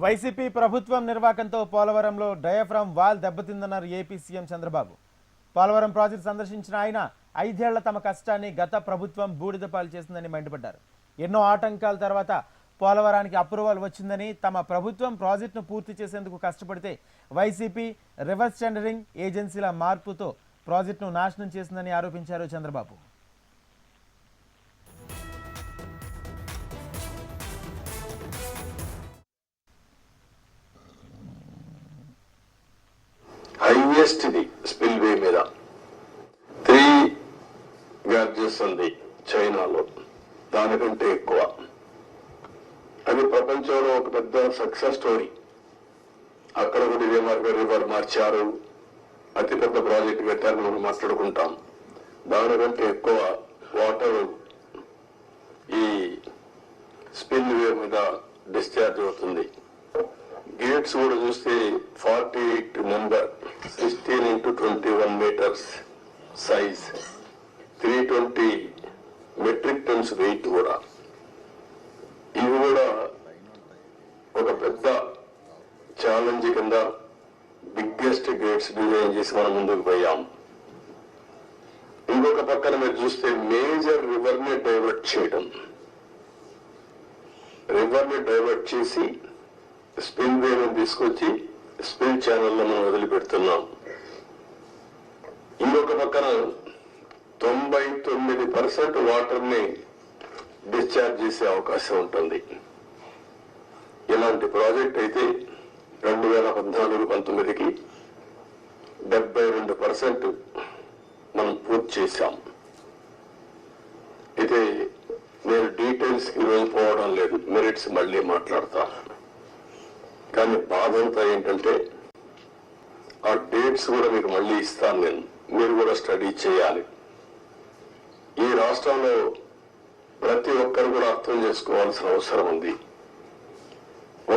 YCP ప్రభుత్వం నిర్వాకంతో పోలవరంలో డయాఫ్రామ్ వాల్ దెబ్బతిందన్నారు AP CM Chandrababu. Polavaram project సందర్శించిన ఆయన 5 ఏళ్ల తమ కష్టాన్ని గత ప్రభుత్వం బూడిదపాలు చేసిందని మండిపడ్డారు. ఎన్నో ఆటంకాల తర్వాత పోలవరానికి అప్రూవల్ వచ్చిందని, తమ ప్రభుత్వం ప్రాజెక్టును పూర్తి చేసేందుకు కష్టపడితే వైసీపీ రివర్స్ టెండరింగ్ ఏజెన్సీల మార్పుతో ప్రాజెక్టును నాశనం చేసిందని ఆరోపించారు చంద్రబాబు. హైయెస్ట్ ఇది స్పిల్వే మీద 3 గ్యాడ్జెస్ ఉంది చైనాలో, దానికంటే ఎక్కువ. అది ప్రపంచంలో ఒక పెద్ద సక్సెస్ స్టోరీ. అక్కడ కూడా ఇదే రివర్ మార్చారు, అతిపెద్ద ప్రాజెక్ట్ కట్టారు, మనం మాట్లాడుకుంటాం. దానికంటే ఎక్కువ వాటర్ ఈ స్పిల్వే మీద డిశ్చార్జ్ అవుతుంది. గేట్స్ కూడా చూస్తే 48 number, 16 into 21 meters size, 320 metric tons weight కూడా. ఇవి కూడా ఒక పెద్ద ఛాలెంజ్ కింద బిగ్గెస్ట్ గేట్స్ డిజైన్ చేసి మనం ముందుకు పోయాం. ఇంకొక పక్కన మీరు చూస్తే మేజర్ రివర్ ని డైవర్ట్ చేయడం, రివర్ ని డైవర్ట్ చేసి స్పిల్ వేను తీసుకొచ్చి స్పిల్ ఛానల్లో మనం వదిలిపెడుతున్నాం. ఇంకొక పక్కన 99% వాటర్ ని డిశ్చార్జ్ చేసే అవకాశం ఉంటుంది. ఇలాంటి ప్రాజెక్ట్ అయితే 2014-19కి 72% మనం పూర్తి చేశాం. అయితే నేను డీటెయిల్స్ ఈరోజు పోవడం లేదు, మెరిట్స్ మళ్ళీ మాట్లాడతాను. కానీ బాధ అంతా ఏంటంటే ఆ డేట్స్ కూడా మీకు మళ్ళీ ఇస్తాను నేను, మీరు కూడా స్టడీ చేయాలి. ఈ రాష్ట్రంలో ప్రతి ఒక్కరు కూడా అర్థం చేసుకోవాల్సిన అవసరం ఉంది.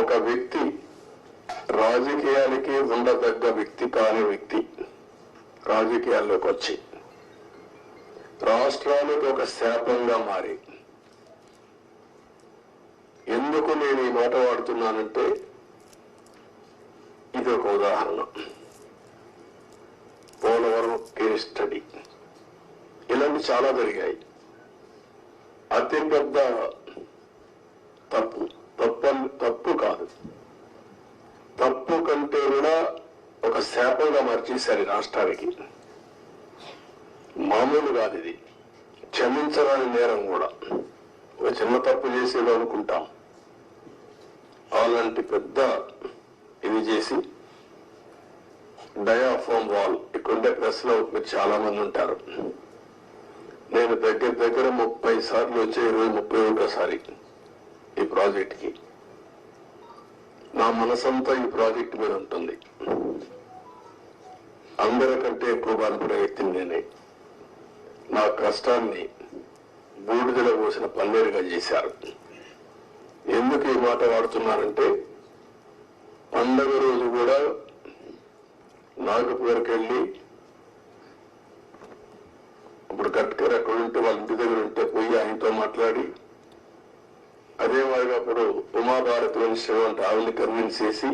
ఒక వ్యక్తి రాజకీయాలకి ఉండదగ్గ వ్యక్తి కాని వ్యక్తి రాజకీయాల్లోకి వచ్చి రాష్ట్రానికి ఒక శాపంగా మారి, ఎందుకు నేను ఈ మాట వాడుతున్నానంటే ఇది ఒక ఉదాహరణ. పోలవరం కేస్ స్టడీ, ఇలాంటి చాలా జరిగాయి. అతిపెద్ద తప్పు కాదు, తప్పు కంటే కూడా ఒక శాపంగా మార్చేశారు రాష్ట్రానికి. మామూలు కాదు ఇది, క్షమించరాని నేరం కూడా. ఒక చిన్న తప్పు చేసేది అనుకుంటాం, అలాంటి పెద్ద ఇది చేసి డయాఫ్రామ్ వాల్. ఇక్కడుండే ప్రెస్ లో మీరు చాలా మంది ఉంటారు. నేను దగ్గర 30 సార్లు వచ్చే 31సారి ఈ ప్రాజెక్ట్ కి. నా మనసంతా ఈ ప్రాజెక్ట్ మీద ఉంటుంది. అందరికంటే ఎక్కువ బాధపడే వ్యక్తిని నేనే. నా కష్టాన్ని బూడిదలో పోసిన పన్నీరుగా చేశారు. ఎందుకు ఈ మాట వాడుతున్నారంటే, పండగ రోజు కూడా నాగపూర్కి వెళ్ళి, ఇప్పుడు గట్కర్ అక్కడ ఉంటే వాళ్ళ ఇంటి దగ్గర ఉంటే పోయి ఆయనతో మాట్లాడి, అదే మాదిరిగా అప్పుడు ఉమాభారతి మినిస్టర్ అంటే ఆవిడని కన్విన్స్ చేసి,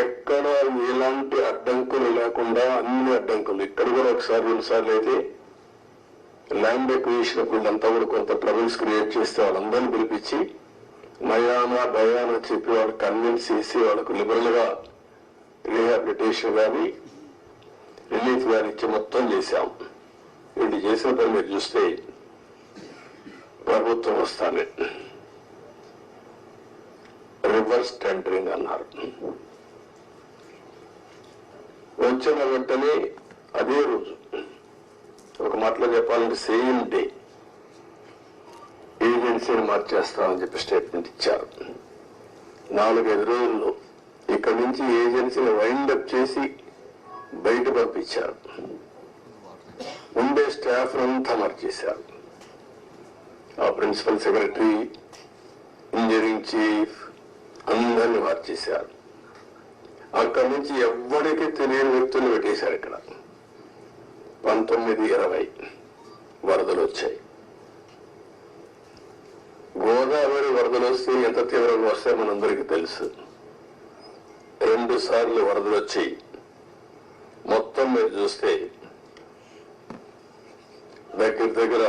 ఎక్కడ ఎలాంటి అడ్డంకులు లేకుండా అన్ని అడ్డంకులు, ఇక్కడ కూడా ఒకసారి 2 సార్లు అయితే ల్యాండ్ ఎక్విజిషన్ వీళ్ళంతా కూడా కొంత ట్రబుల్స్ క్రియేట్ చేస్తే వాళ్ళందరినీ పిలిపించి నయానా భయానా చెప్పి వాళ్ళు కన్విన్స్ చేసి వాళ్ళకు లిబరల్ గా రీహాబిలిటేషన్ కానీ రిలీఫ్ కానీ ఇచ్చి మొత్తం చేశాం. వీళ్ళు చేసిన పని మీరు చూస్తే ప్రభుత్వం వస్తానే రివర్స్ టెండరింగ్ అన్నారు. వచ్చిన వెంటనే అదే రోజు, ఒక మాటలో చెప్పాలంటే సేమ్ డే ఏజెన్సీని మార్చేస్తామని చెప్పి స్టేట్మెంట్ ఇచ్చారు. 4-5 రోజుల్లో ఇక్కడి నుంచి ఏజెన్సీని వైండప్ చేసి బయట పంపించారు. ఉండే స్టాఫ్ అంతా మార్చేశారు. ఆ ప్రిన్సిపల్ సెక్రటరీ, ఇంజనీరింగ్ చీఫ్ అందరినీ మార్చేశారు. అక్కడి నుంచి ఎవ్వడికి తెలియని వ్యక్తులు పెట్టేశారు. ఇక్కడ 1920 వరదలు వచ్చాయి. గోదావరి వరదలు వస్తే ఎంత తీవ్రంగా వస్తాయో మనందరికీ తెలుసు. 2 సార్లు వరదలు వచ్చి మొత్తం మీరు చూస్తే దగ్గర